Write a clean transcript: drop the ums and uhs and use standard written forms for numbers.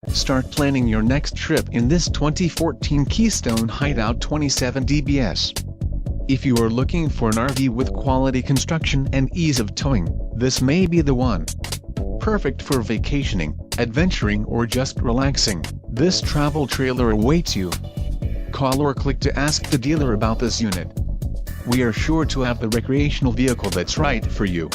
Start planning your next trip in this 2014 Keystone Hideout 27DBS. If you are looking for an RV with quality construction and ease of towing, this may be the one. Perfect for vacationing, adventuring or just relaxing, this travel trailer awaits you. Call or click to ask the dealer about this unit. We are sure to have the recreational vehicle that's right for you.